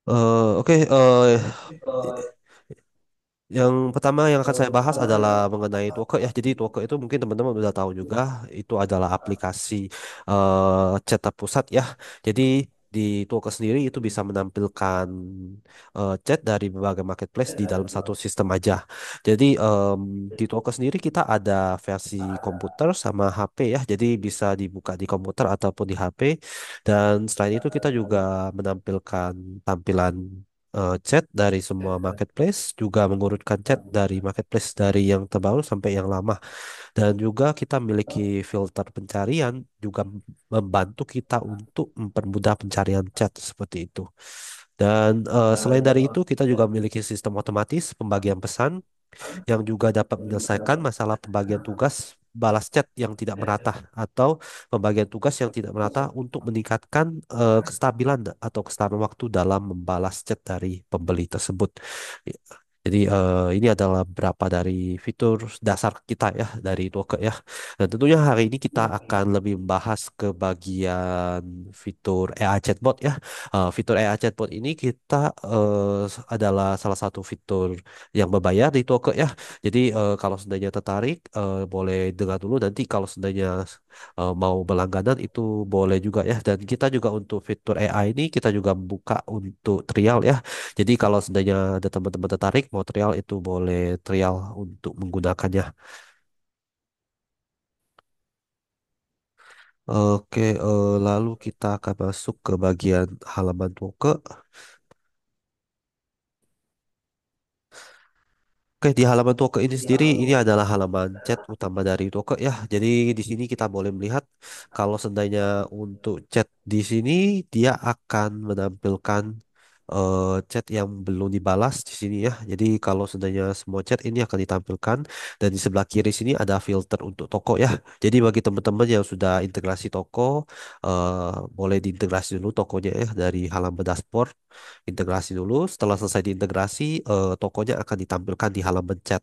Oke, yang pertama yang akan saya bahas adalah mengenai Toke ya. Jadi Toke itu mungkin teman-teman udah tahu juga, itu adalah aplikasi chat terpusat ya. Jadi di Toke sendiri itu bisa menampilkan chat dari berbagai marketplace di dalam satu sistem aja. Jadi di Toke sendiri kita ada versi komputer sama HP ya. Jadi bisa dibuka di komputer ataupun di HP. Dan selain itu kita juga menampilkan tampilan chat dari semua marketplace, juga mengurutkan chat dari marketplace dari yang terbaru sampai yang lama. Dan juga kita memiliki filter pencarian, juga membantu kita untuk mempermudah pencarian chat seperti itu. Dan selain dari itu, kita juga memiliki sistem otomatis pembagian pesan yang juga dapat menyelesaikan masalah pembagian tugas balas chat yang tidak merata atau pembagian tugas yang tidak merata untuk meningkatkan kestabilan atau kesetaraan waktu dalam membalas chat dari pembeli tersebut. Jadi ini adalah beberapa dari fitur dasar kita ya dari Toke ya. Dan tentunya hari ini kita akan lebih membahas ke bagian fitur AI chatbot ya. Fitur AI chatbot ini kita adalah salah satu fitur yang berbayar di Toke ya. Jadi kalau seandainya tertarik boleh dengar dulu nanti kalau seandainya mau berlangganan itu boleh juga ya. Dan kita juga untuk fitur AI ini kita juga buka untuk trial ya. Jadi kalau seandainya ada teman-teman tertarik mau trial itu boleh trial untuk menggunakannya. Oke, lalu kita akan masuk ke bagian halaman Toke. Oke, di halaman Toke ini sendiri, ini adalah halaman chat utama dari Toke ya. Jadi di sini kita boleh melihat kalau seandainya untuk chat di sini dia akan menampilkan chat yang belum dibalas di sini ya. Jadi kalau seandainya semua chat ini akan ditampilkan dan di sebelah kiri sini ada filter untuk toko ya. Jadi bagi teman-teman yang sudah integrasi toko, boleh diintegrasi dulu tokonya ya dari halaman dashboard. Integrasi dulu. Setelah selesai diintegrasi, tokonya akan ditampilkan di halaman chat.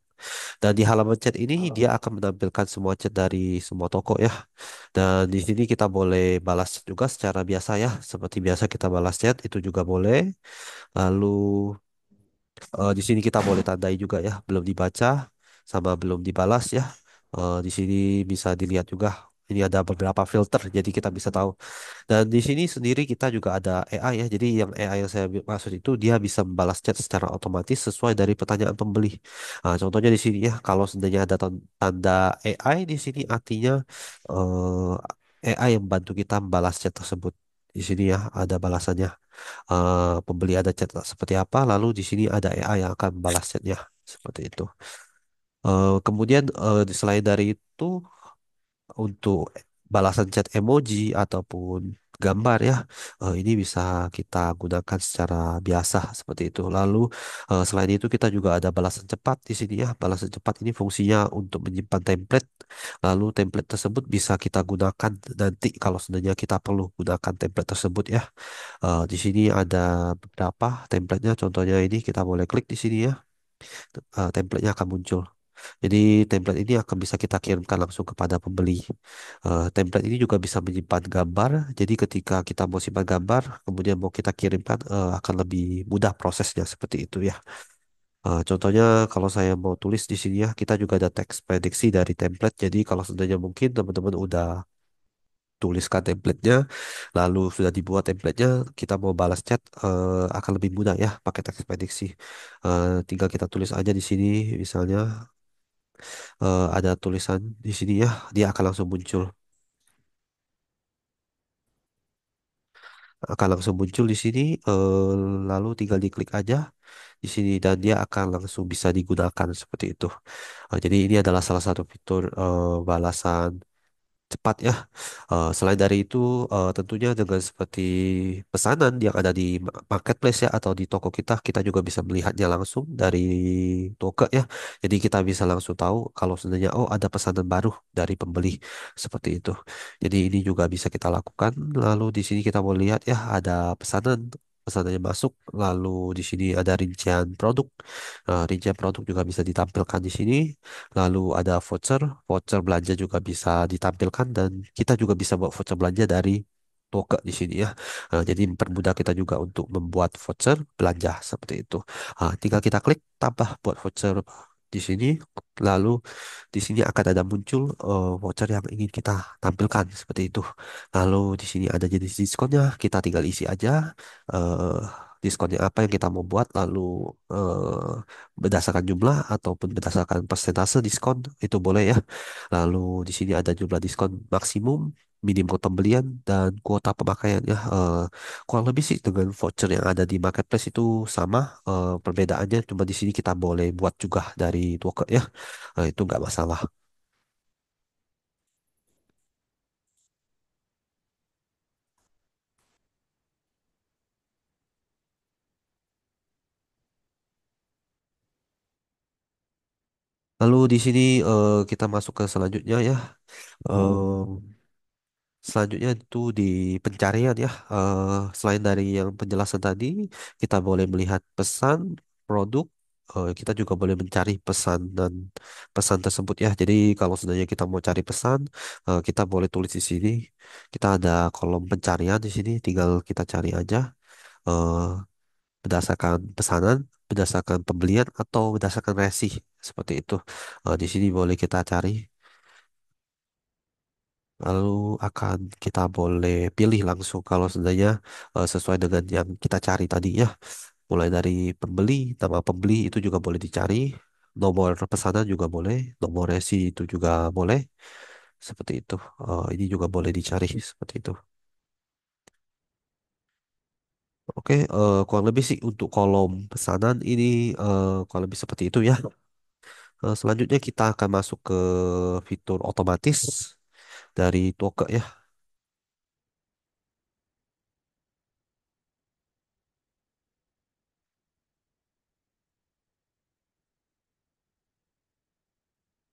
Dan di halaman chat ini dia akan menampilkan semua chat dari semua toko ya. Dan di sini kita boleh balas chat juga secara biasa ya. Seperti biasa kita balas chat itu juga boleh. Lalu di sini kita boleh tandai juga ya, belum dibaca sama belum dibalas ya. Di sini bisa dilihat juga. Ini ada beberapa filter, jadi kita bisa tahu. Dan di sini sendiri kita juga ada AI ya. Jadi yang AI yang saya maksud itu dia bisa membalas chat secara otomatis sesuai dari pertanyaan pembeli. Contohnya di sini ya, kalau seandainya ada tanda AI di sini artinya AI yang membantu kita membalas chat tersebut. Di sini ya ada balasannya. Pembeli ada chat seperti apa, lalu di sini ada AI yang akan membalas chatnya seperti itu. Kemudian selain dari itu untuk balasan chat emoji ataupun gambar ya, ini bisa kita gunakan secara biasa seperti itu. Lalu selain itu kita juga ada balasan cepat di sini ya. Balasan cepat ini fungsinya untuk menyimpan template. Lalu template tersebut bisa kita gunakan nanti kalau seandainya kita perlu gunakan template tersebut ya. Di sini ada beberapa template-nya. Contohnya ini kita boleh klik di sini ya. Template-nya akan muncul. Jadi template ini akan bisa kita kirimkan langsung kepada pembeli. Template ini juga bisa menyimpan gambar. Jadi ketika kita mau simpan gambar, kemudian mau kita kirimkan, akan lebih mudah prosesnya seperti itu ya. Contohnya kalau saya mau tulis di sini ya, kita juga ada teks prediksi dari template. Jadi kalau seandainya mungkin teman-teman udah tuliskan templatenya, lalu sudah dibuat templatenya, kita mau balas chat akan lebih mudah ya pakai teks prediksi. Tinggal kita tulis aja di sini, misalnya ada tulisan di sini ya, dia akan langsung muncul, akan langsung muncul di sini, lalu tinggal diklik aja di sini dan dia akan langsung bisa digunakan seperti itu. Jadi ini adalah salah satu fitur balasan cepat ya. Selain dari itu, tentunya dengan seperti pesanan yang ada di marketplace ya atau di toko kita, kita juga bisa melihatnya langsung dari toko ya. Jadi kita bisa langsung tahu kalau sebenarnya oh ada pesanan baru dari pembeli seperti itu. Jadi ini juga bisa kita lakukan. Lalu di sini kita mau lihat ya ada pesanannya masuk. Lalu di sini ada rincian produk. Rincian produk juga bisa ditampilkan di sini. Lalu ada voucher belanja juga bisa ditampilkan dan kita juga bisa buat voucher belanja dari Toke di sini ya. Jadi mempermudah kita juga untuk membuat voucher belanja seperti itu. Tinggal kita klik tambah buat voucher di sini, lalu di sini akan ada muncul voucher yang ingin kita tampilkan seperti itu. Lalu di sini ada jenis diskonnya, kita tinggal isi aja eh, diskonnya apa yang kita mau buat, lalu eh, berdasarkan jumlah ataupun berdasarkan persentase diskon itu boleh ya. Lalu di sini ada jumlah diskon maksimum, minimum pembelian dan kuota pemakaian ya. Kurang lebih sih dengan voucher yang ada di marketplace itu sama. Perbedaannya cuma di sini kita boleh buat juga dari token ya. Itu nggak masalah. Lalu di sini kita masuk ke selanjutnya ya. Eh, Selanjutnya itu di pencarian ya. Selain dari yang penjelasan tadi, kita boleh melihat pesan, produk. Kita juga boleh mencari pesan dan pesan tersebut ya. Jadi kalau seandainya kita mau cari pesan, kita boleh tulis di sini. Kita ada kolom pencarian di sini. Tinggal kita cari aja eh, berdasarkan pesanan, berdasarkan pembelian atau berdasarkan resi seperti itu. Di sini boleh kita cari. Lalu akan kita boleh pilih langsung kalau seandainya sesuai dengan yang kita cari tadi ya. Mulai dari pembeli, nama pembeli itu juga boleh dicari. Nomor pesanan juga boleh. Nomor resi itu juga boleh. Seperti itu. Ini juga boleh dicari seperti itu. Oke, kurang lebih sih untuk kolom pesanan ini kurang lebih seperti itu ya. Selanjutnya kita akan masuk ke fitur otomatis dari Toke ya.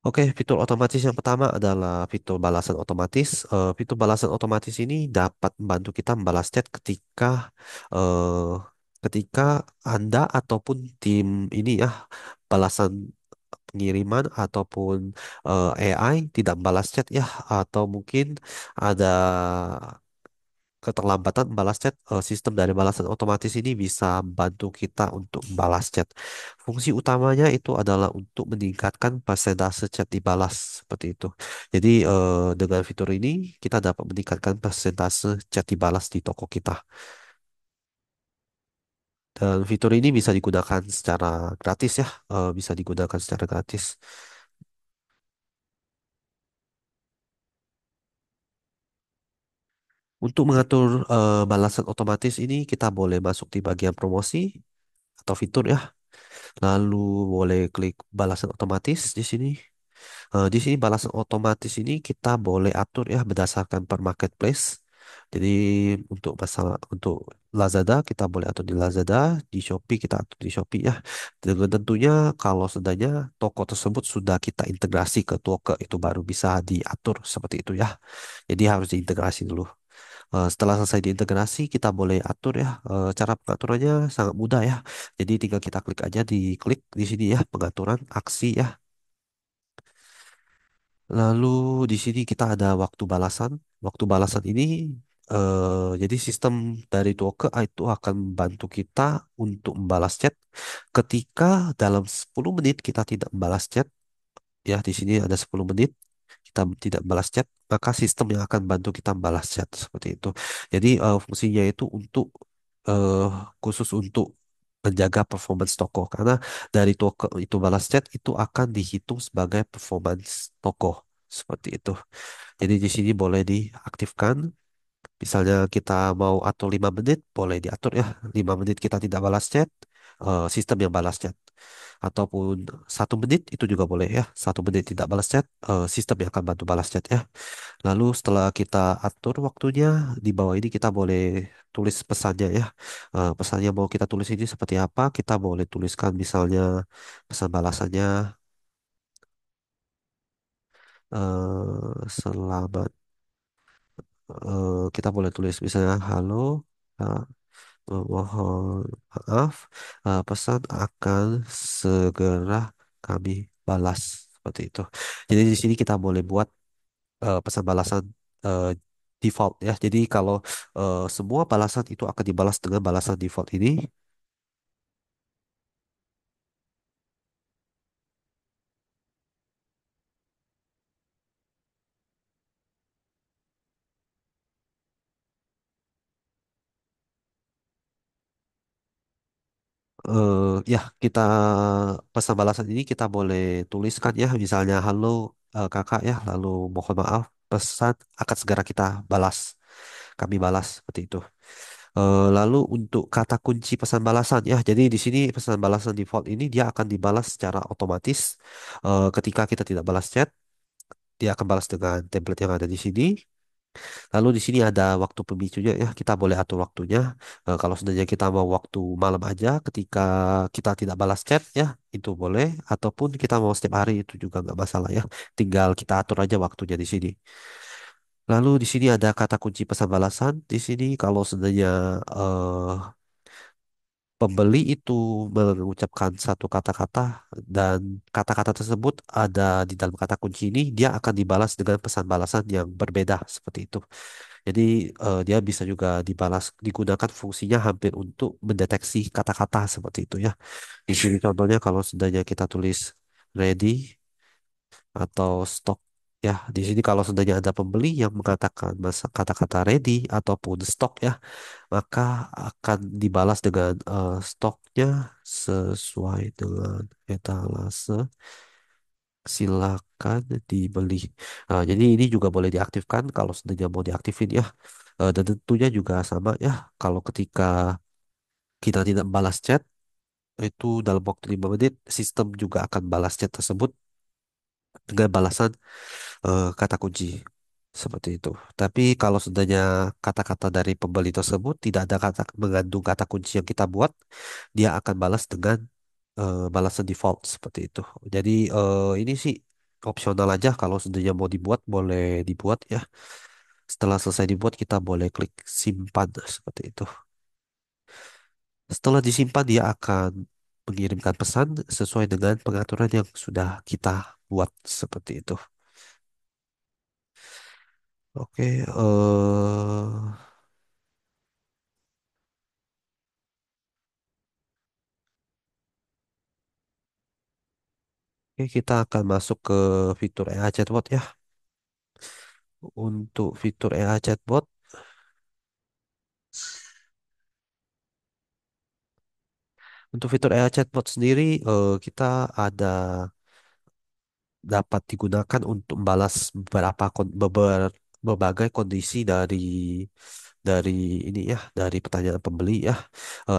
Oke, fitur otomatis yang pertama adalah fitur balasan otomatis. Fitur balasan otomatis ini dapat membantu kita membalas chat eh, ketika Anda ataupun tim ini ya balasan pengiriman ataupun AI tidak membalas chat ya, atau mungkin ada keterlambatan membalas chat. Sistem dari balasan otomatis ini bisa membantu kita untuk membalas chat. Fungsi utamanya itu adalah untuk meningkatkan persentase chat dibalas seperti itu. Jadi dengan fitur ini kita dapat meningkatkan persentase chat dibalas di toko kita. Dan fitur ini bisa digunakan secara gratis ya, bisa digunakan secara gratis. Untuk mengatur balasan otomatis ini kita boleh masuk di bagian promosi atau fitur ya. Lalu boleh klik balasan otomatis di sini. Di sini balasan otomatis ini kita boleh atur ya berdasarkan per marketplace. Jadi untuk Lazada kita boleh atur di Lazada, di Shopee kita atur di Shopee ya. Dengan tentunya kalau seandainya toko tersebut sudah kita integrasi ke Toke itu baru bisa diatur seperti itu ya. Jadi harus diintegrasi dulu. Setelah selesai diintegrasi, kita boleh atur ya. Cara pengaturannya sangat mudah ya. Jadi tinggal kita klik aja di klik di sini ya, pengaturan aksi ya. Lalu di sini kita ada waktu balasan. Waktu balasan ini jadi sistem dari Toke itu akan membantu kita untuk membalas chat ketika dalam 10 menit kita tidak membalas chat ya, di sini ada 10 menit kita tidak balas chat, maka sistem yang akan bantu kita balas chat seperti itu. Jadi fungsinya itu untuk eh, khusus untuk menjaga performance toko, karena dari toko itu balas chat itu akan dihitung sebagai performance toko seperti itu. Jadi di sini boleh diaktifkan. Misalnya kita mau atur 5 menit, boleh diatur ya. 5 menit kita tidak balas chat, sistem yang balas chat. Ataupun 1 menit itu juga boleh ya. 1 menit tidak balas chat, sistem yang akan bantu balas chat ya. Lalu setelah kita atur waktunya, di bawah ini kita boleh tulis pesannya ya. Pesannya mau kita tulis ini seperti apa, kita boleh tuliskan misalnya pesan balasannya, selamat, kita boleh tulis misalnya halo. eh, Mohon maaf, pesan akan segera kami balas seperti itu. Jadi di sini kita boleh buat pesan balasan default ya. Jadi kalau semua balasan itu akan dibalas dengan balasan default ini. Ya, kita pesan balasan ini kita boleh tuliskan ya, misalnya halo kakak ya, lalu mohon maaf, pesan akan segera kita balas, kami balas seperti itu. Lalu untuk kata kunci pesan balasan ya, jadi di sini pesan balasan default ini dia akan dibalas secara otomatis. Ketika kita tidak balas chat, dia akan balas dengan template yang ada di sini. Lalu di sini ada waktu pemicunya ya, kita boleh atur waktunya. Kalau seandainya kita mau waktu malam aja ketika kita tidak balas chat ya, itu boleh. Ataupun kita mau setiap hari itu juga nggak masalah ya. Tinggal kita atur aja waktunya di sini. Lalu di sini ada kata kunci pesan balasan. Di sini kalau seandainya eh, pembeli itu mengucapkan satu kata-kata dan kata-kata tersebut ada di dalam kata kunci ini, dia akan dibalas dengan pesan balasan yang berbeda seperti itu. Jadi dia bisa juga dibalas digunakan fungsinya hampir untuk mendeteksi kata-kata seperti itu ya. Di sini contohnya kalau seandainya kita tulis ready atau stock ya. Di sini kalau seandainya ada pembeli yang mengatakan kata-kata ready ataupun stock ya, maka akan dibalas dengan stoknya sesuai dengan etalase, silakan dibeli. Nah, jadi ini juga boleh diaktifkan kalau seandainya mau diaktifin ya. Dan tentunya juga sama ya, kalau ketika kita tidak balas chat, itu dalam waktu 5 menit, sistem juga akan balas chat tersebut dengan balasan kata kunci. Seperti itu. Tapi kalau seandainya kata-kata dari pembeli tersebut tidak ada kata mengandung kata kunci yang kita buat, dia akan balas dengan balasan default seperti itu. Jadi ini sih opsional aja kalau seandainya mau dibuat boleh dibuat ya. Setelah selesai dibuat kita boleh klik simpan seperti itu. Setelah disimpan dia akan mengirimkan pesan sesuai dengan pengaturan yang sudah kita buat seperti itu. Oke, oke, kita akan masuk ke fitur AI Chatbot ya. Untuk fitur AI Chatbot, untuk fitur AI Chatbot sendiri kita ada dapat digunakan untuk membalas berbagai kondisi dari ini ya, dari pertanyaan pembeli ya.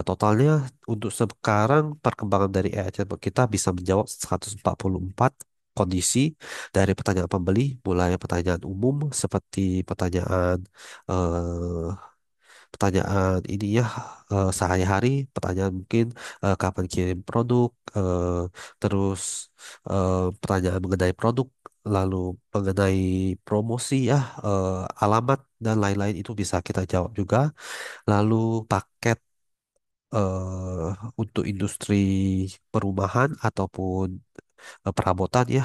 Totalnya untuk sekarang perkembangan dari AI Chatbot kita bisa menjawab 144 kondisi dari pertanyaan pembeli, mulai pertanyaan umum seperti eh, pertanyaan ini ya, sehari-hari, pertanyaan mungkin kapan kirim produk, terus pertanyaan mengenai produk, lalu mengenai promosi ya, alamat dan lain-lain itu bisa kita jawab juga. Lalu paket untuk industri perumahan ataupun perabotan ya,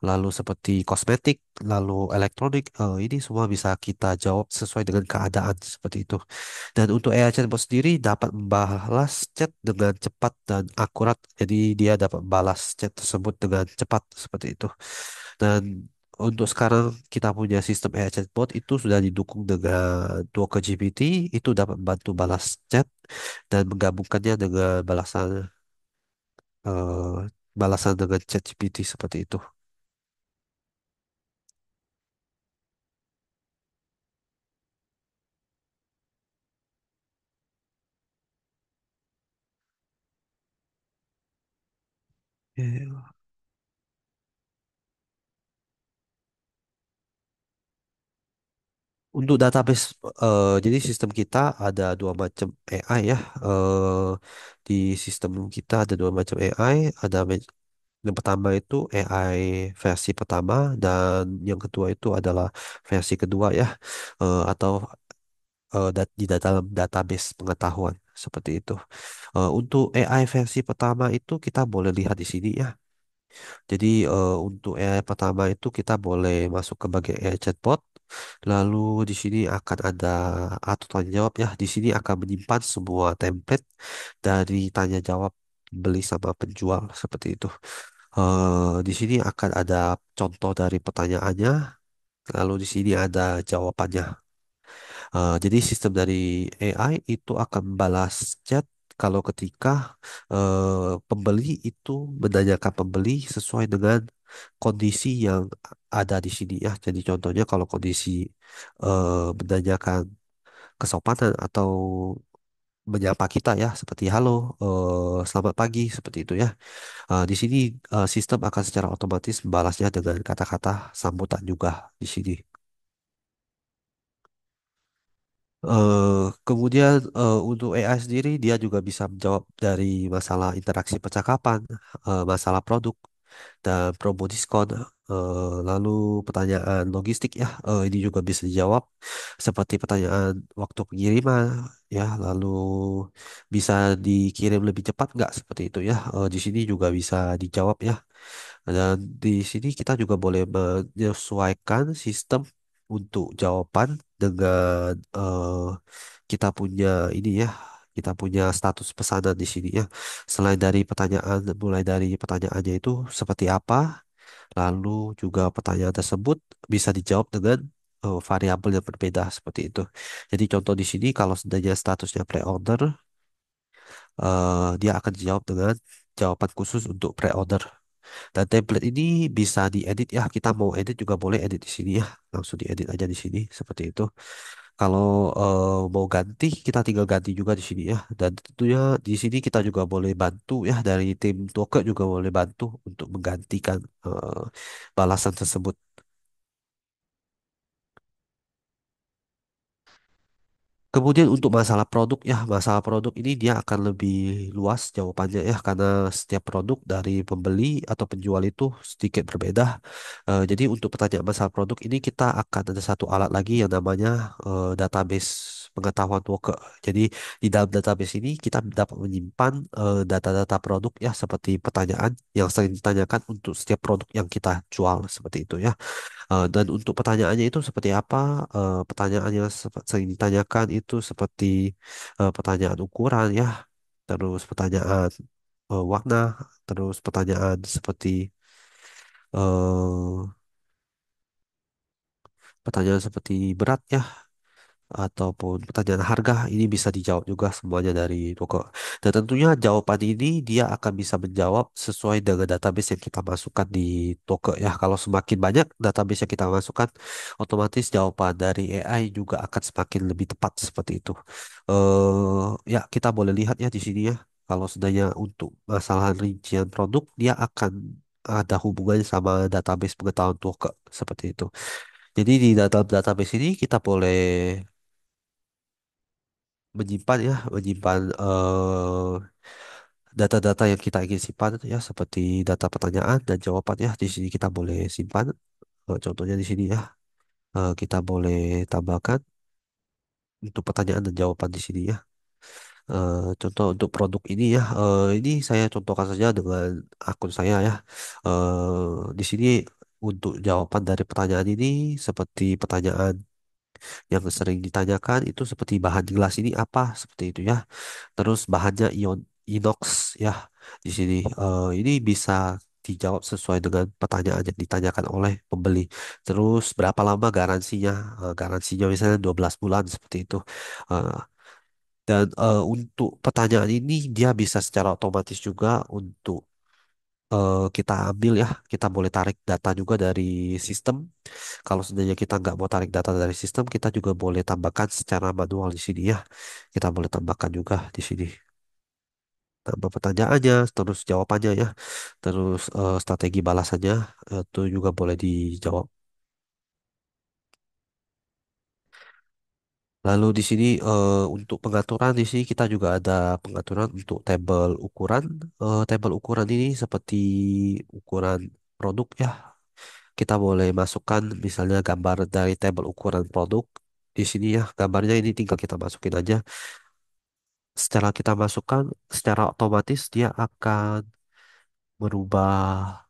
lalu seperti kosmetik, lalu elektronik, ini semua bisa kita jawab sesuai dengan keadaan seperti itu. Dan untuk AI chatbot sendiri dapat membalas chat dengan cepat dan akurat. Jadi dia dapat membalas chat tersebut dengan cepat seperti itu. Dan untuk sekarang kita punya sistem AI chatbot itu sudah didukung dengan Docker GPT, itu dapat membantu balas chat dan menggabungkannya dengan eh, balasan dengan chat GPT seperti itu. Oke. Untuk database, jadi sistem kita ada dua macam AI ya. Eh, di sistem kita ada dua macam AI. Yang pertama itu AI versi pertama dan yang kedua itu adalah versi kedua ya. Atau di dalam database pengetahuan seperti itu. Untuk AI versi pertama itu kita boleh lihat di sini ya. Jadi untuk AI pertama itu kita boleh masuk ke bagian AI chatbot. Lalu di sini akan ada atau tanya jawab ya. Di sini akan menyimpan semua template dari tanya jawab beli sama penjual seperti itu. Di sini akan ada contoh dari pertanyaannya. Lalu di sini ada jawabannya. Jadi sistem dari AI itu akan balas chat kalau ketika pembeli itu menanyakan pembeli sesuai dengan kondisi yang ada di sini ya. Jadi contohnya kalau kondisi menanyakan kesopanan atau menyapa kita ya seperti halo, selamat pagi seperti itu ya. Di sini sistem akan secara otomatis membalasnya dengan kata-kata sambutan juga di sini. Kemudian untuk AI sendiri dia juga bisa menjawab dari masalah interaksi percakapan, masalah produk dan promo diskon. Lalu pertanyaan logistik ya, ini juga bisa dijawab seperti pertanyaan waktu pengiriman ya, lalu bisa dikirim lebih cepat nggak seperti itu ya. Di sini juga bisa dijawab ya. Dan di sini kita juga boleh menyesuaikan sistem untuk jawaban dengan kita punya ini ya, kita punya status pesanan di sini ya. Selain dari pertanyaan, mulai dari pertanyaannya itu seperti apa, lalu juga pertanyaan tersebut bisa dijawab dengan variabel yang berbeda seperti itu. Jadi contoh di sini kalau seandainya statusnya pre-order, dia akan dijawab dengan jawaban khusus untuk pre-order. Dan template ini bisa diedit ya. Kita mau edit juga boleh edit di sini ya. Langsung diedit aja di sini seperti itu. Kalau mau ganti, kita tinggal ganti juga di sini ya. Dan tentunya di sini kita juga boleh bantu ya dari tim Toke juga boleh bantu untuk menggantikan balasan tersebut. Kemudian untuk masalah produk ya, masalah produk ini dia akan lebih luas jawabannya ya karena setiap produk dari pembeli atau penjual itu sedikit berbeda. Jadi untuk pertanyaan masalah produk ini kita akan ada satu alat lagi yang namanya database pengetahuan worker. Jadi di dalam database ini kita dapat menyimpan data-data produk ya seperti pertanyaan yang sering ditanyakan untuk setiap produk yang kita jual seperti itu ya. Dan untuk pertanyaannya itu seperti apa? Pertanyaan yang sering ditanyakan itu seperti pertanyaan ukuran ya, terus pertanyaan warna, terus pertanyaan seperti eh, pertanyaan seperti berat ya, ataupun pertanyaan harga ini bisa dijawab juga semuanya dari Toko. Dan tentunya jawaban ini dia akan bisa menjawab sesuai dengan database yang kita masukkan di Toko ya. Kalau semakin banyak database yang kita masukkan, otomatis jawaban dari AI juga akan semakin lebih tepat seperti itu. Ya kita boleh lihat ya di sini ya. Kalau seandainya untuk masalah rincian produk, dia akan ada hubungannya sama database pengetahuan Toko seperti itu. Jadi di database ini kita boleh menyimpan ya, menyimpan data-data yang kita ingin simpan ya, seperti data pertanyaan dan jawaban ya. Di sini kita boleh simpan. Contohnya di sini ya, kita boleh tambahkan untuk pertanyaan dan jawaban di sini ya. Contoh untuk produk ini ya, ini saya contohkan saja dengan akun saya ya. Di sini untuk jawaban dari pertanyaan ini seperti pertanyaan yang sering ditanyakan itu seperti bahan gelas ini apa seperti itu ya. Terus bahannya inox ya di sini. Ini bisa dijawab sesuai dengan pertanyaan yang ditanyakan oleh pembeli. Terus berapa lama garansinya? Garansinya misalnya 12 bulan seperti itu. Eh, dan untuk pertanyaan ini dia bisa secara otomatis juga untuk kita ambil ya. Kita boleh tarik data juga dari sistem. Kalau seandainya kita nggak mau tarik data dari sistem, kita juga boleh tambahkan secara manual di sini ya. Kita boleh tambahkan juga di sini. Tambah pertanyaannya, terus jawabannya ya, terus strategi balasannya itu juga boleh dijawab. Lalu di sini untuk pengaturan di sini kita juga ada pengaturan untuk tabel ukuran. Tabel ukuran ini seperti ukuran produk ya. Kita boleh masukkan misalnya gambar dari tabel ukuran produk di sini ya. Gambarnya ini tinggal kita masukin aja. Setelah kita masukkan, secara otomatis dia akan merubah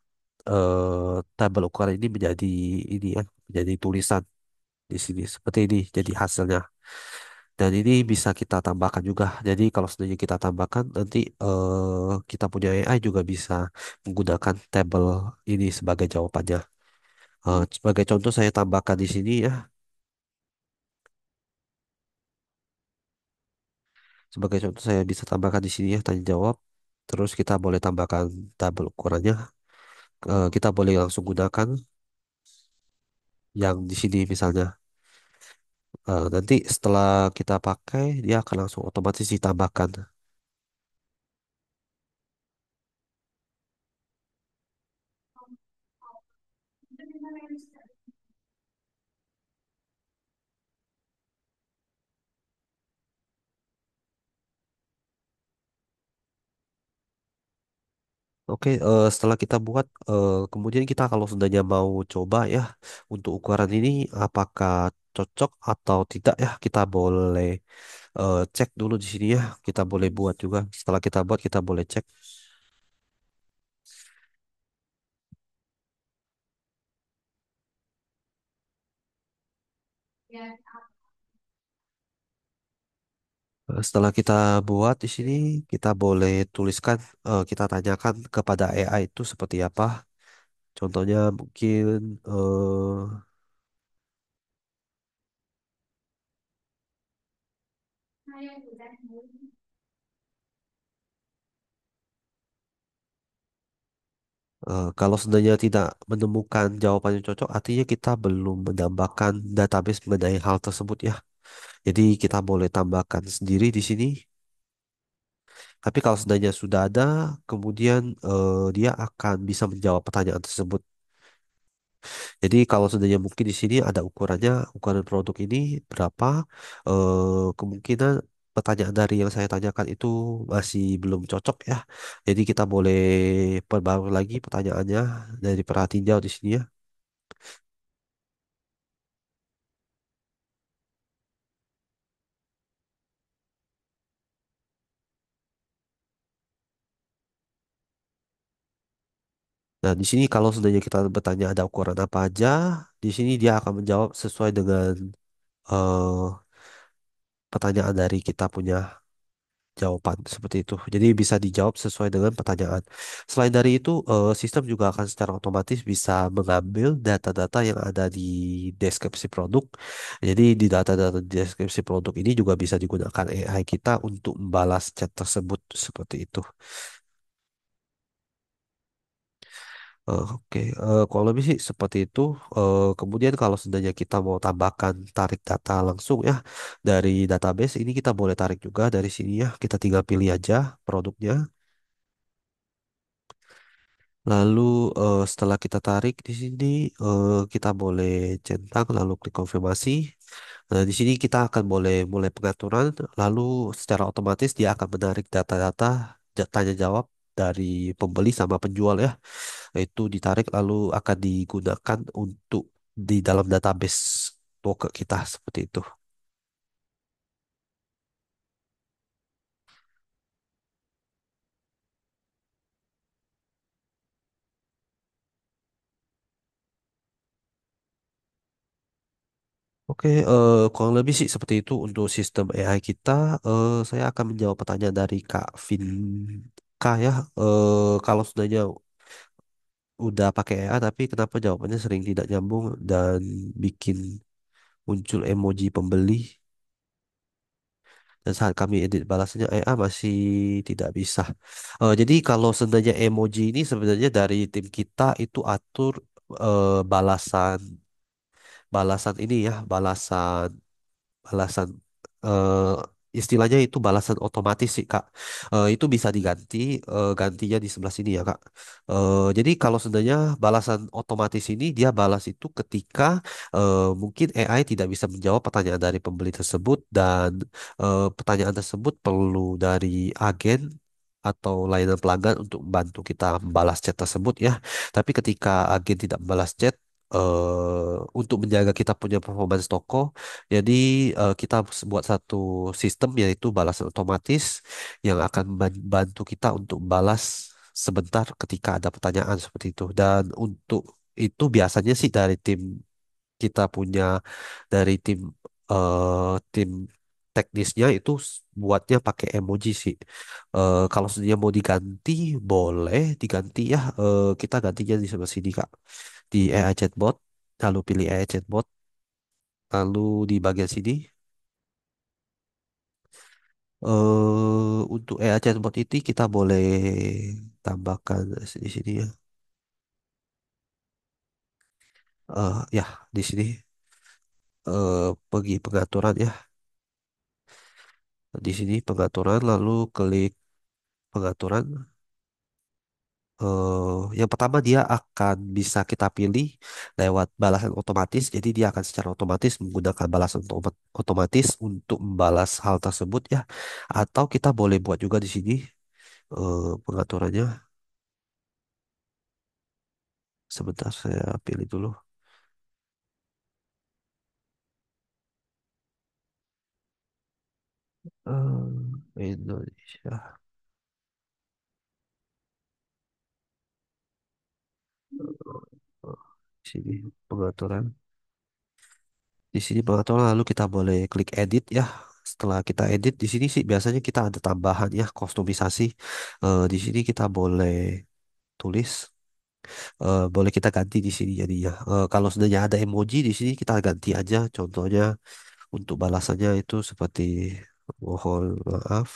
tabel ukuran ini menjadi ini ya, menjadi tulisan. di sini seperti ini jadi hasilnya. Dan ini bisa kita tambahkan juga. Jadi kalau seandainya kita tambahkan nanti kita punya AI juga bisa menggunakan tabel ini sebagai jawabannya. Sebagai contoh saya tambahkan di sini ya. Sebagai contoh saya bisa tambahkan di sini ya tanya jawab. Terus kita boleh tambahkan tabel ukurannya. Kita boleh langsung gunakan yang di sini misalnya. Nanti setelah kita pakai dia akan langsung otomatis ditambahkan. Oke, setelah kita buat, kemudian kita kalau seandainya mau coba ya untuk ukuran ini apakah cocok atau tidak ya, kita boleh cek dulu di sini ya. Kita boleh buat juga. Setelah kita buat, kita boleh cek. Setelah kita buat di sini, kita boleh tuliskan, kita tanyakan kepada AI itu seperti apa. Contohnya mungkin kalau seandainya tidak menemukan jawaban yang cocok, artinya kita belum menambahkan database mengenai hal tersebut ya. Jadi kita boleh tambahkan sendiri di sini. Tapi kalau seandainya sudah ada, kemudian dia akan bisa menjawab pertanyaan tersebut. Jadi kalau seandainya mungkin di sini ada ukurannya, ukuran produk ini berapa, kemungkinan pertanyaan dari yang saya tanyakan itu masih belum cocok ya. Jadi kita boleh perbarui lagi pertanyaannya dari perhatinjau di sini ya. Nah, di sini kalau seandainya kita bertanya ada ukuran apa aja, di sini dia akan menjawab sesuai dengan eh, pertanyaan dari kita punya jawaban seperti itu. Jadi bisa dijawab sesuai dengan pertanyaan. Selain dari itu, sistem juga akan secara otomatis bisa mengambil data-data yang ada di deskripsi produk. Jadi di data-data deskripsi produk ini juga bisa digunakan AI kita untuk membalas chat tersebut seperti itu. Oke, kalau lebih sih seperti itu. Kemudian kalau seandainya kita mau tambahkan tarik data langsung ya dari database, ini kita boleh tarik juga dari sini ya. Kita tinggal pilih aja produknya. Lalu setelah kita tarik di sini, kita boleh centang lalu klik konfirmasi. Nah, di sini kita akan boleh mulai pengaturan. Lalu secara otomatis dia akan menarik data-data tanya jawab dari pembeli sama penjual ya. Itu ditarik lalu akan digunakan untuk di dalam database broker kita seperti itu. Oke, kurang lebih sih seperti itu untuk sistem AI kita. Saya akan menjawab pertanyaan dari Kak Vinka ya. Kalau sebenarnya udah pakai AI, tapi kenapa jawabannya sering tidak nyambung dan bikin muncul emoji pembeli. Dan saat kami edit balasannya AI masih tidak bisa. Jadi kalau sebenarnya emoji ini sebenarnya dari tim kita itu atur balasan balasan ini ya, balasan balasan eh, istilahnya itu balasan otomatis sih Kak. Itu bisa diganti gantinya di sebelah sini ya Kak. Jadi kalau sebenarnya balasan otomatis ini dia balas itu ketika mungkin AI tidak bisa menjawab pertanyaan dari pembeli tersebut dan pertanyaan tersebut perlu dari agen atau layanan pelanggan untuk membantu kita membalas chat tersebut ya. Tapi ketika agen tidak membalas chat untuk menjaga kita punya performance toko, jadi kita buat satu sistem yaitu balasan otomatis yang akan membantu kita untuk balas sebentar ketika ada pertanyaan seperti itu. Dan untuk itu biasanya sih dari tim kita punya dari tim teknisnya itu buatnya pakai emoji sih. Kalau seandainya mau diganti, boleh diganti ya. Kita gantinya di sebelah sini Kak, di AI chatbot. Lalu pilih AI chatbot, lalu di bagian sini untuk AI chatbot ini kita boleh tambahkan di sini ya. Ya di sini pergi pengaturan ya. Di sini pengaturan lalu klik pengaturan. Yang pertama dia akan bisa kita pilih lewat balasan otomatis. Jadi dia akan secara otomatis menggunakan balasan otomatis untuk membalas hal tersebut ya. Atau kita boleh buat juga di sini pengaturannya. Sebentar saya pilih dulu. Indonesia. Eh, Sini pengaturan. Di sini pengaturan lalu kita boleh klik edit ya. Setelah kita edit di sini sih biasanya kita ada tambahan ya kustomisasi. Di sini kita boleh tulis, boleh kita ganti di sini jadinya. Kalau sebenarnya ada emoji di sini kita ganti aja. Contohnya untuk balasannya itu seperti mohon maaf,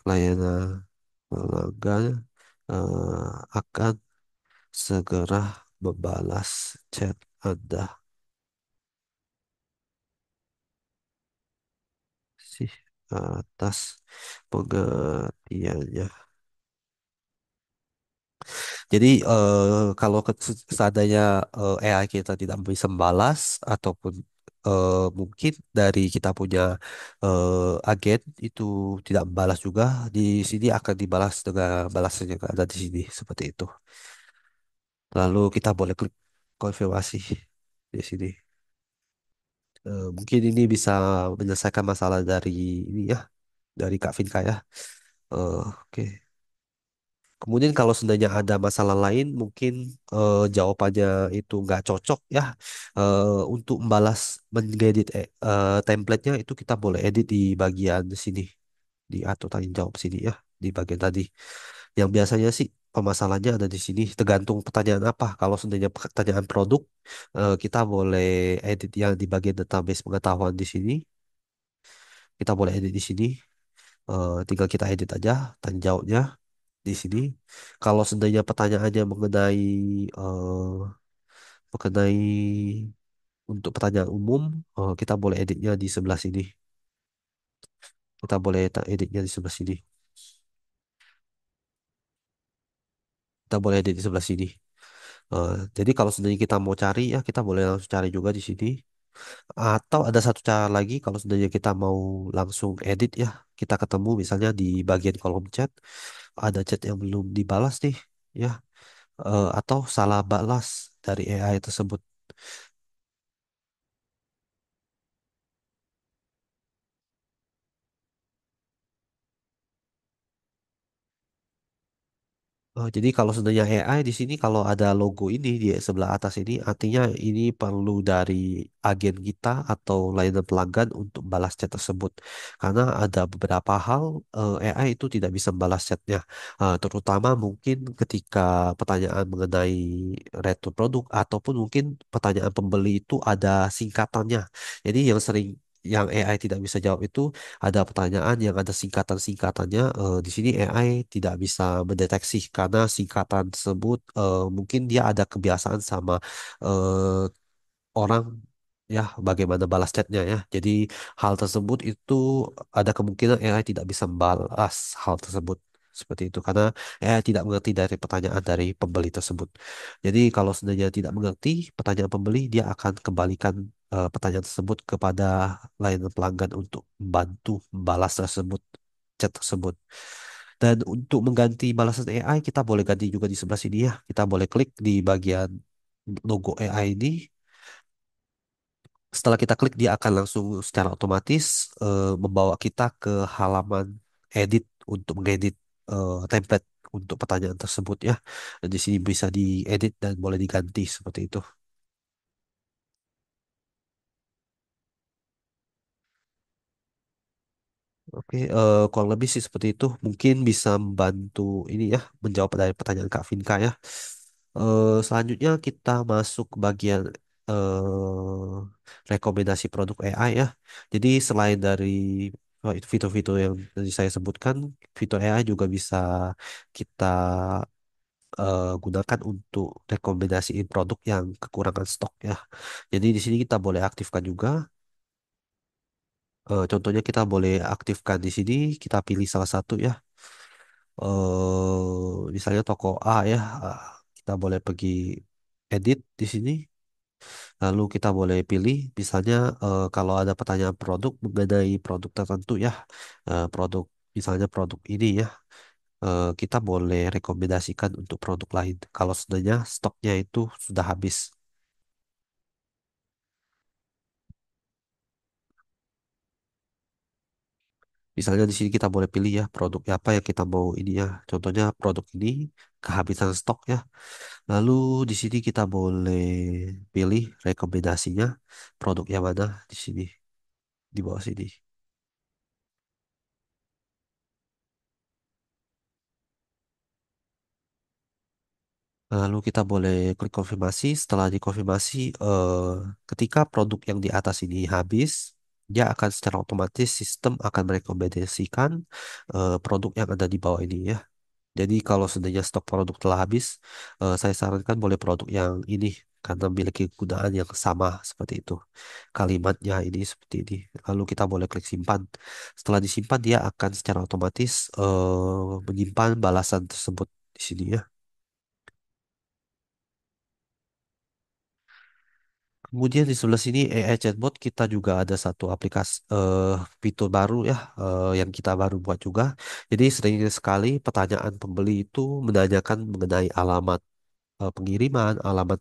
layanan pelanggan akan segera membalas chat Anda sih atas pengertiannya. Jadi kalau seandainya AI kita tidak bisa membalas ataupun mungkin dari kita punya agen itu tidak membalas juga, di sini akan dibalas dengan balasan yang ada di sini seperti itu. Lalu kita boleh klik konfirmasi di sini. Mungkin ini bisa menyelesaikan masalah dari ini ya, dari Kak Vinka ya. Oke. Kemudian kalau seandainya ada masalah lain, mungkin jawabannya itu nggak cocok ya. Untuk membalas mengedit template-nya itu kita boleh edit di bagian sini, di atur tanya jawab sini ya, di bagian tadi. Yang biasanya sih permasalahannya ada di sini, tergantung pertanyaan apa. Kalau seandainya pertanyaan produk, kita boleh edit yang di bagian database pengetahuan di sini. Kita boleh edit di sini. Tinggal kita edit aja tanya jawabnya di sini. Kalau seandainya pertanyaannya mengenai untuk pertanyaan umum, kita boleh editnya di sebelah sini. Kita boleh editnya di sebelah sini. Kita boleh edit di sebelah sini. Jadi kalau seandainya kita mau cari ya kita boleh langsung cari juga di sini. Atau ada satu cara lagi kalau seandainya kita mau langsung edit ya, kita ketemu misalnya di bagian kolom chat ada chat yang belum dibalas nih ya, atau salah balas dari AI tersebut. Jadi kalau sebenarnya AI di sini kalau ada logo ini di sebelah atas ini artinya ini perlu dari agen kita atau layanan pelanggan untuk balas chat tersebut. Karena ada beberapa hal AI itu tidak bisa membalas chatnya. Terutama mungkin ketika pertanyaan mengenai retur produk ataupun mungkin pertanyaan pembeli itu ada singkatannya. Jadi yang AI tidak bisa jawab itu ada pertanyaan yang ada singkatan-singkatannya. Di sini AI tidak bisa mendeteksi karena singkatan tersebut mungkin dia ada kebiasaan sama eh, orang ya bagaimana balas chatnya ya. Jadi hal tersebut itu ada kemungkinan AI tidak bisa membalas hal tersebut seperti itu karena AI tidak mengerti dari pertanyaan dari pembeli tersebut. Jadi kalau seandainya tidak mengerti pertanyaan pembeli, dia akan kembalikan pertanyaan tersebut kepada layanan pelanggan untuk membantu membalas tersebut chat tersebut. Dan untuk mengganti balasan AI, kita boleh ganti juga di sebelah sini ya. Kita boleh klik di bagian logo AI ini. Setelah kita klik, dia akan langsung secara otomatis membawa kita ke halaman edit untuk mengedit template untuk pertanyaan tersebut ya. Dan di sini bisa diedit dan boleh diganti seperti itu. Oke, kurang lebih sih seperti itu. Mungkin bisa membantu ini ya, menjawab dari pertanyaan Kak Vinka ya. Selanjutnya kita masuk ke bagian rekomendasi produk AI ya. Jadi selain dari fitur-fitur yang tadi saya sebutkan, fitur AI juga bisa kita gunakan untuk rekomendasiin produk yang kekurangan stok ya. Jadi di sini kita boleh aktifkan juga. Contohnya kita boleh aktifkan di sini, kita pilih salah satu ya. Misalnya toko A ya, eh, kita boleh pergi edit di sini. Lalu kita boleh pilih, misalnya kalau ada pertanyaan produk mengenai produk tertentu ya, produk misalnya produk ini ya, kita boleh rekomendasikan untuk produk lain. Kalau sebenarnya stoknya itu sudah habis. Misalnya di sini kita boleh pilih ya produk apa yang kita mau ini ya. Contohnya produk ini kehabisan stok ya. Lalu di sini kita boleh pilih rekomendasinya produk yang mana di sini di bawah sini. Lalu kita boleh klik konfirmasi. Setelah dikonfirmasi, ketika produk yang di atas ini habis, dia akan secara otomatis sistem akan merekomendasikan produk yang ada di bawah ini ya. Jadi kalau seandainya stok produk telah habis, saya sarankan boleh produk yang ini karena memiliki kegunaan yang sama seperti itu. Kalimatnya ini seperti ini. Lalu kita boleh klik simpan. Setelah disimpan, dia akan secara otomatis menyimpan balasan tersebut di sini ya. Kemudian di sebelah sini AI chatbot kita juga ada satu aplikasi fitur baru ya yang kita baru buat juga. Jadi sering sekali pertanyaan pembeli itu menanyakan mengenai alamat pengiriman, alamat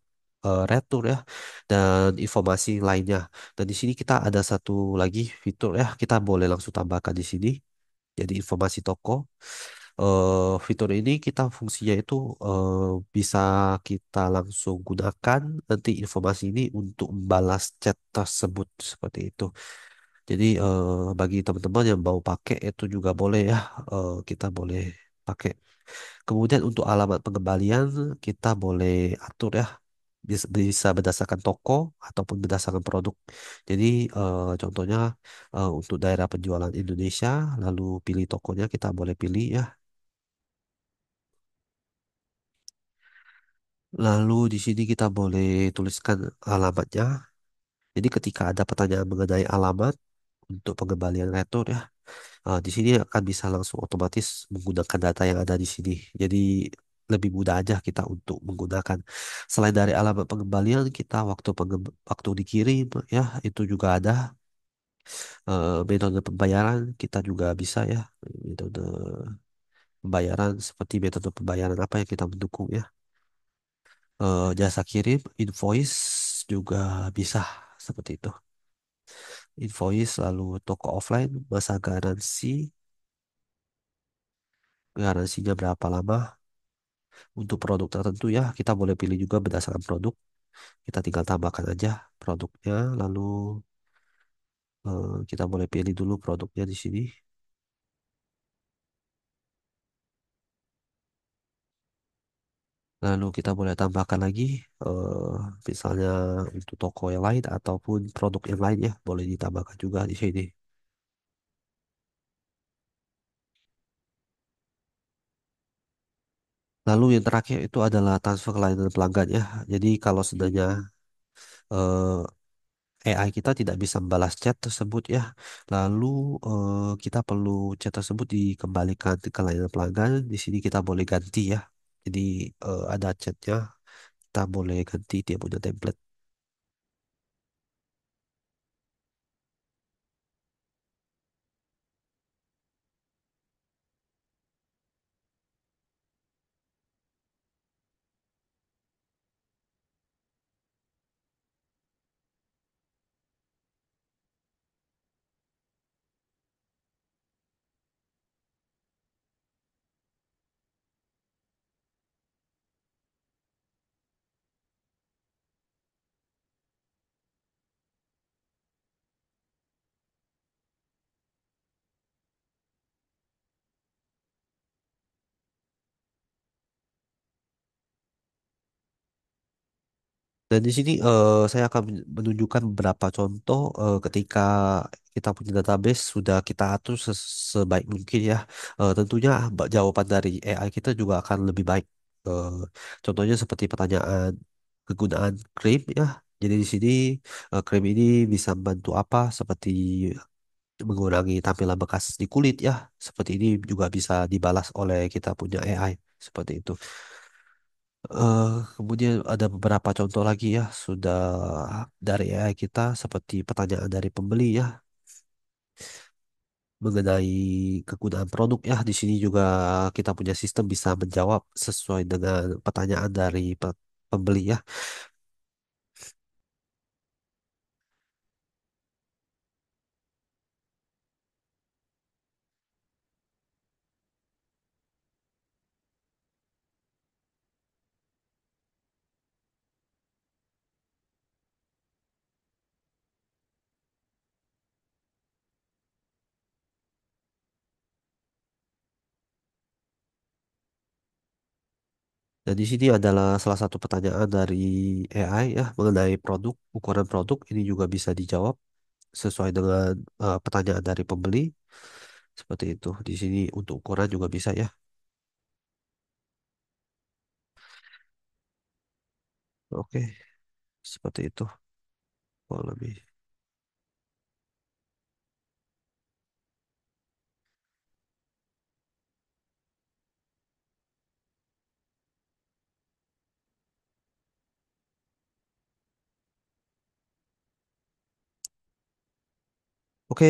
retur ya, dan informasi lainnya. Dan di sini kita ada satu lagi fitur ya, kita boleh langsung tambahkan di sini. Jadi informasi toko. Fitur ini kita fungsinya itu eh, bisa kita langsung gunakan nanti informasi ini untuk membalas chat tersebut seperti itu. Jadi bagi teman-teman yang mau pakai itu juga boleh ya, kita boleh pakai. Kemudian untuk alamat pengembalian kita boleh atur ya. Bisa berdasarkan toko ataupun berdasarkan produk. Jadi contohnya untuk daerah penjualan Indonesia, lalu pilih tokonya kita boleh pilih ya. Lalu di sini kita boleh tuliskan alamatnya. Jadi ketika ada pertanyaan mengenai alamat untuk pengembalian retur ya, di sini akan bisa langsung otomatis menggunakan data yang ada di sini. Jadi lebih mudah aja kita untuk menggunakan. Selain dari alamat pengembalian, kita waktu dikirim ya itu juga ada metode pembayaran kita juga bisa ya metode pembayaran seperti metode pembayaran apa yang kita mendukung ya. Jasa kirim, invoice juga bisa seperti itu. Invoice lalu toko offline, masa garansi, garansinya berapa lama untuk produk tertentu ya. Kita boleh pilih juga berdasarkan produk. Kita tinggal tambahkan aja produknya, lalu kita boleh pilih dulu produknya di sini. Lalu kita boleh tambahkan lagi, eh, misalnya untuk toko yang lain ataupun produk yang lain ya, boleh ditambahkan juga di sini. Lalu yang terakhir itu adalah transfer layanan pelanggan ya. Jadi kalau sebenarnya AI kita tidak bisa membalas chat tersebut ya. Lalu kita perlu chat tersebut dikembalikan ke layanan pelanggan. Di sini kita boleh ganti ya. Jadi ada chatnya, kita boleh ganti dia punya template. Dan di sini saya akan menunjukkan beberapa contoh ketika kita punya database sudah kita atur sebaik mungkin ya. Tentunya jawaban dari AI kita juga akan lebih baik. Eh, Contohnya seperti pertanyaan kegunaan claim ya. Jadi di sini claim ini bisa membantu apa? Seperti mengurangi tampilan bekas di kulit ya. Seperti ini juga bisa dibalas oleh kita punya AI. Seperti itu. Kemudian ada beberapa contoh lagi ya, sudah dari AI kita seperti pertanyaan dari pembeli ya mengenai kegunaan produk ya. Di sini juga kita punya sistem bisa menjawab sesuai dengan pertanyaan dari pembeli ya. Dan di sini adalah salah satu pertanyaan dari AI ya mengenai produk, ukuran produk ini juga bisa dijawab sesuai dengan pertanyaan dari pembeli. Seperti itu. Di sini untuk ukuran juga bisa ya. Oke, seperti itu. Kurang lebih. Oke,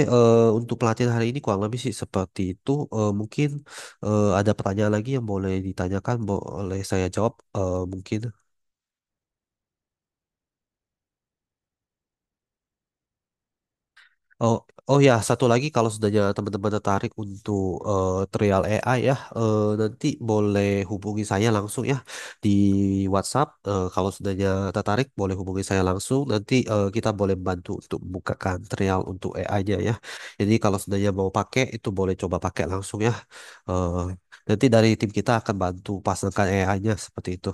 untuk pelatihan hari ini kurang lebih sih seperti itu. Mungkin ada pertanyaan lagi yang boleh ditanyakan, boleh saya jawab. Mungkin. Oh, oh ya, satu lagi kalau sudahnya teman-teman tertarik untuk trial AI ya, nanti boleh hubungi saya langsung ya di WhatsApp. Kalau sudahnya tertarik, boleh hubungi saya langsung. Nanti kita boleh bantu untuk membukakan trial untuk AI-nya ya. Jadi kalau sudahnya mau pakai, itu boleh coba pakai langsung ya. Eh, Nanti dari tim kita akan bantu pasangkan AI-nya seperti itu.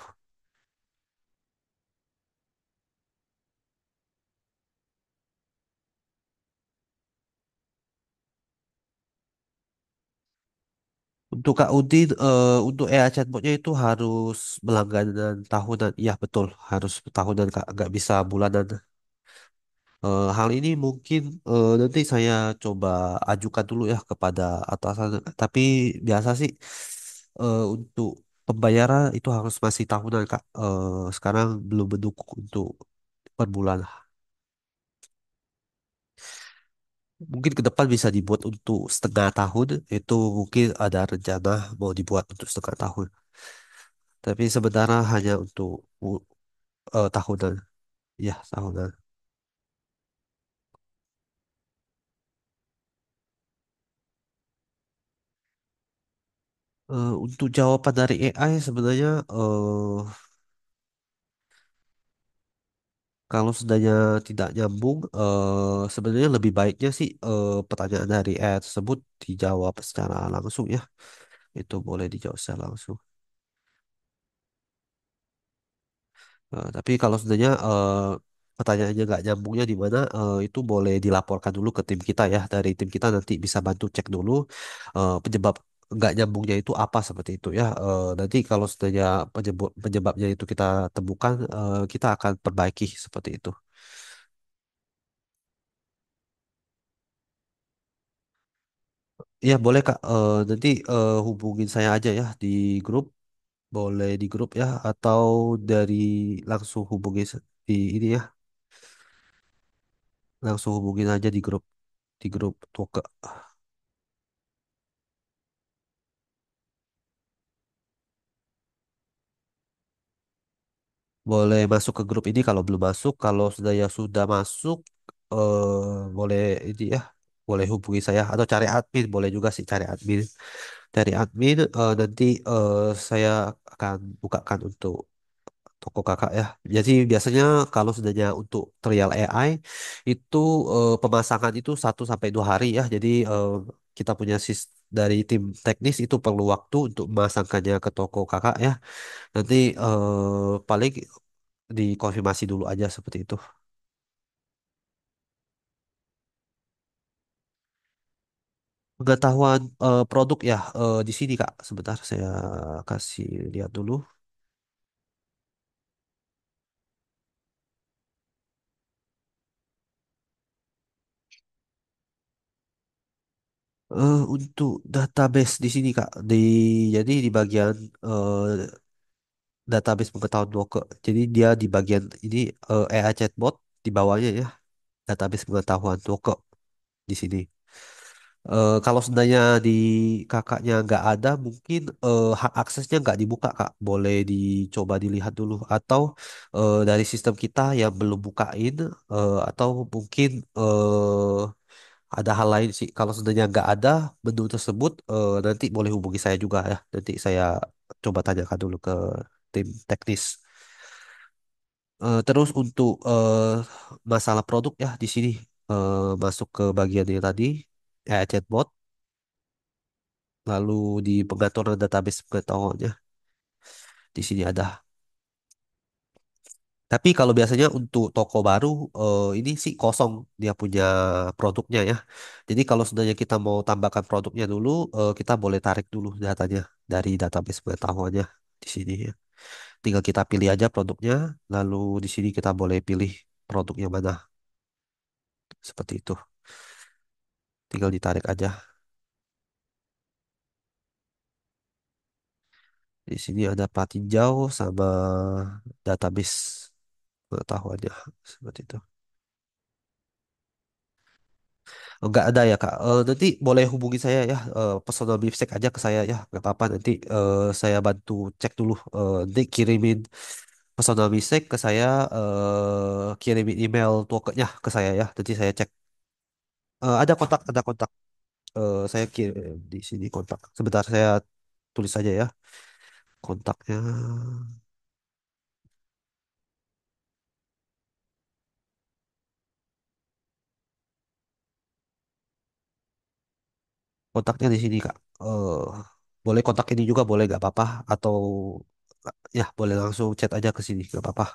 Untuk Kak Udin, untuk AI chatbotnya itu harus berlangganan tahunan. Iya betul, harus tahunan Kak, nggak bisa bulanan. Hal ini mungkin nanti saya coba ajukan dulu ya kepada atasan. Tapi biasa sih untuk pembayaran itu harus masih tahunan Kak. Sekarang belum mendukung untuk per bulan. Mungkin ke depan bisa dibuat untuk setengah tahun. Itu mungkin ada rencana mau dibuat untuk setengah tahun. Tapi sebenarnya hanya untuk tahunan. Ya, tahunan. Untuk jawaban dari AI sebenarnya kalau sebenarnya tidak nyambung, sebenarnya lebih baiknya sih pertanyaan dari AI tersebut dijawab secara langsung ya. Itu boleh dijawab secara langsung. Tapi kalau sebenarnya pertanyaannya nggak nyambungnya di mana, itu boleh dilaporkan dulu ke tim kita ya. Dari tim kita nanti bisa bantu cek dulu penyebab nggak nyambungnya itu apa seperti itu ya. Nanti kalau sebenarnya penyebabnya itu kita temukan, kita akan perbaiki seperti itu. Ya boleh Kak. Nanti hubungin saya aja ya di grup, boleh di grup ya, atau dari langsung hubungi di ini ya, langsung hubungin aja di grup Toke. Boleh masuk ke grup ini kalau belum masuk. Kalau sudah ya sudah masuk, boleh ini ya, boleh hubungi saya atau cari admin. Boleh juga sih cari admin. Cari admin, nanti saya akan bukakan untuk toko kakak ya. Jadi biasanya kalau sudahnya untuk trial AI itu pemasangan itu 1 sampai 2 hari ya. Jadi kita punya dari tim teknis itu perlu waktu untuk memasangkannya ke toko kakak ya. Nanti paling dikonfirmasi dulu aja seperti itu. Pengetahuan produk ya di sini Kak. Sebentar saya kasih lihat dulu. Untuk database di sini Kak, jadi di bagian database pengetahuan Docker. Jadi dia di bagian ini AI chatbot di bawahnya ya, database pengetahuan Docker di sini. Kalau seandainya di kakaknya nggak ada, mungkin hak aksesnya nggak dibuka Kak. Boleh dicoba dilihat dulu. Atau dari sistem kita yang belum bukain, atau mungkin ada hal lain sih. Kalau seandainya nggak ada menu tersebut, nanti boleh hubungi saya juga ya. Nanti saya coba tanyakan dulu ke tim teknis. Terus untuk masalah produk ya di sini masuk ke bagian yang tadi chatbot. Lalu di pengaturan database pengetahuannya di sini ada. Tapi kalau biasanya untuk toko baru ini sih kosong dia punya produknya ya. Jadi kalau sebenarnya kita mau tambahkan produknya dulu, kita boleh tarik dulu datanya dari database pengetahuannya di sini ya. Tinggal kita pilih aja produknya, lalu di sini kita boleh pilih produk yang mana seperti itu. Tinggal ditarik aja. Di sini ada plat hijau sama database pengetahuannya seperti itu. Enggak ada ya Kak. Nanti boleh hubungi saya ya. Personal beefsteak aja ke saya ya. Nggak apa-apa nanti saya bantu cek dulu. Nanti kirimin personal beefsteak ke saya. Kirimin email tokennya ke saya ya. Nanti saya cek. Ada kontak, ada kontak. Saya kirim di sini kontak. Sebentar saya tulis saja ya kontaknya. Kontaknya di sini Kak. Boleh kontak ini juga boleh nggak apa-apa. Atau ya boleh langsung chat aja ke sini nggak apa-apa.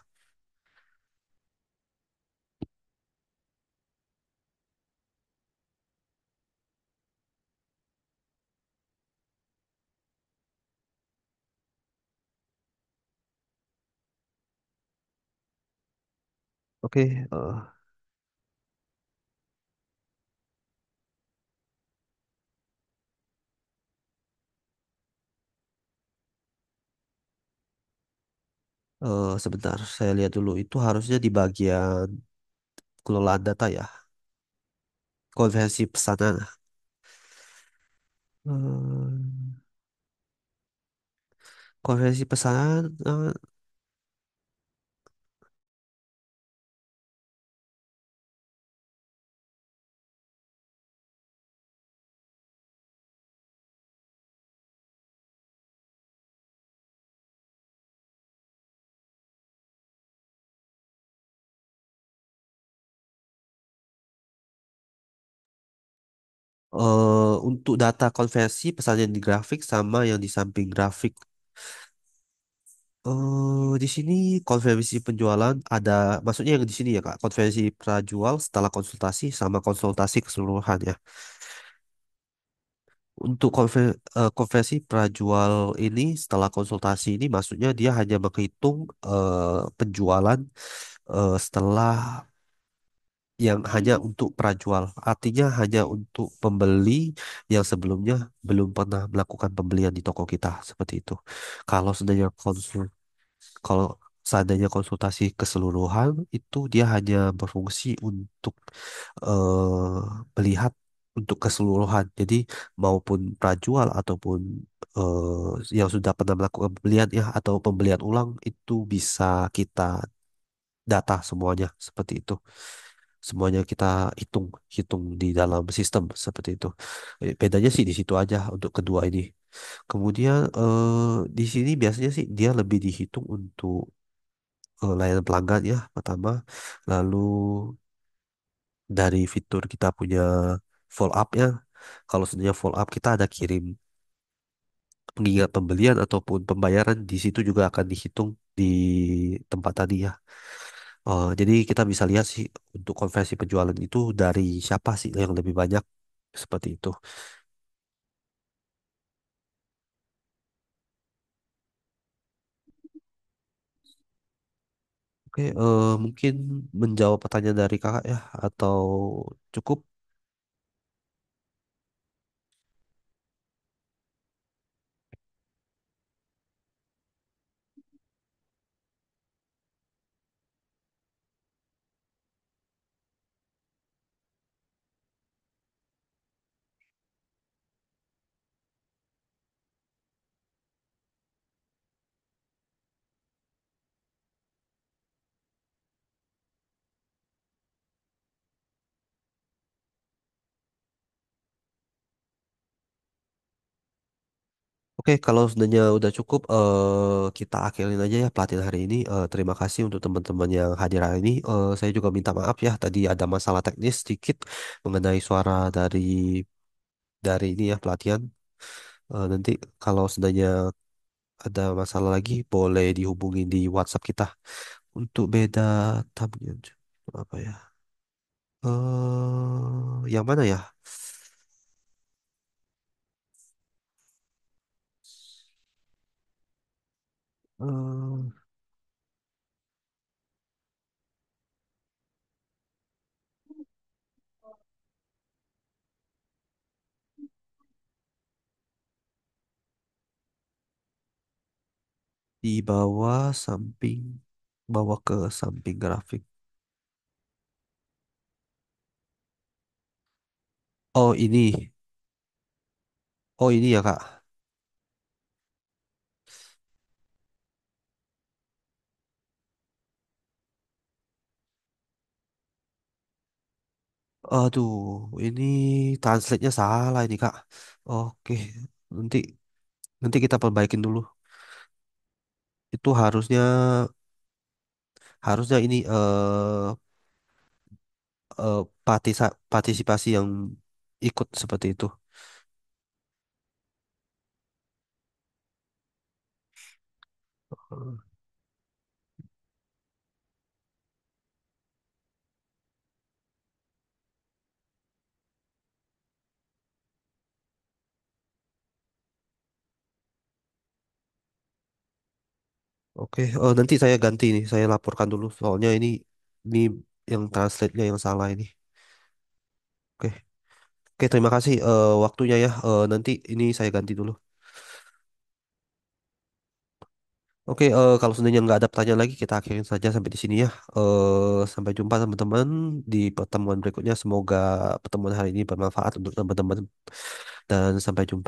Oke. Sebentar, saya lihat dulu. Itu harusnya di bagian pengelolaan data ya, konversi pesanan. Hmm, konversi pesanan. Untuk data konversi pesan yang di grafik sama yang di samping grafik. Di sini konversi penjualan ada, maksudnya yang di sini ya Kak, konversi prajual setelah konsultasi sama konsultasi keseluruhan ya. Untuk konversi prajual ini setelah konsultasi ini maksudnya dia hanya menghitung penjualan setelah yang hanya untuk prajual. Artinya hanya untuk pembeli yang sebelumnya belum pernah melakukan pembelian di toko kita seperti itu. Kalau seandainya kalau seandainya konsultasi keseluruhan itu dia hanya berfungsi untuk eh, melihat untuk keseluruhan. Jadi maupun prajual ataupun yang sudah pernah melakukan pembelian ya atau pembelian ulang itu bisa kita data semuanya seperti itu. Semuanya kita hitung hitung di dalam sistem seperti itu. Bedanya sih di situ aja untuk kedua ini. Kemudian di sini biasanya sih dia lebih dihitung untuk layanan pelanggan ya pertama. Lalu dari fitur kita punya follow up ya. Kalau sebenarnya follow up kita ada kirim pengingat pembelian ataupun pembayaran di situ juga akan dihitung di tempat tadi ya. Jadi kita bisa lihat sih untuk konversi penjualan itu dari siapa sih yang lebih banyak seperti itu. Oke, mungkin menjawab pertanyaan dari kakak ya, atau cukup? Oke, kalau sebenarnya udah cukup, kita akhirin aja ya pelatihan hari ini. Terima kasih untuk teman-teman yang hadir hari ini. Saya juga minta maaf ya, tadi ada masalah teknis sedikit mengenai suara dari ini ya pelatihan. Nanti kalau seandainya ada masalah lagi, boleh dihubungi di WhatsApp kita untuk beda tabnya. Apa ya? Yang mana ya? Eh, di bawah samping, bawah ke samping grafik. Oh ini, oh ini ya Kak. Aduh, ini translate-nya salah ini Kak. Oke, nanti nanti kita perbaikin dulu. Itu harusnya harusnya ini partisipasi yang ikut seperti itu. Oke, nanti saya ganti nih, saya laporkan dulu. Soalnya ini yang translate-nya yang salah ini. Oke, oke terima kasih waktunya ya. Nanti ini saya ganti dulu. Oke, kalau seandainya nggak ada pertanyaan lagi, kita akhirin saja sampai di sini ya. Sampai jumpa teman-teman di pertemuan berikutnya. Semoga pertemuan hari ini bermanfaat untuk teman-teman dan sampai jumpa.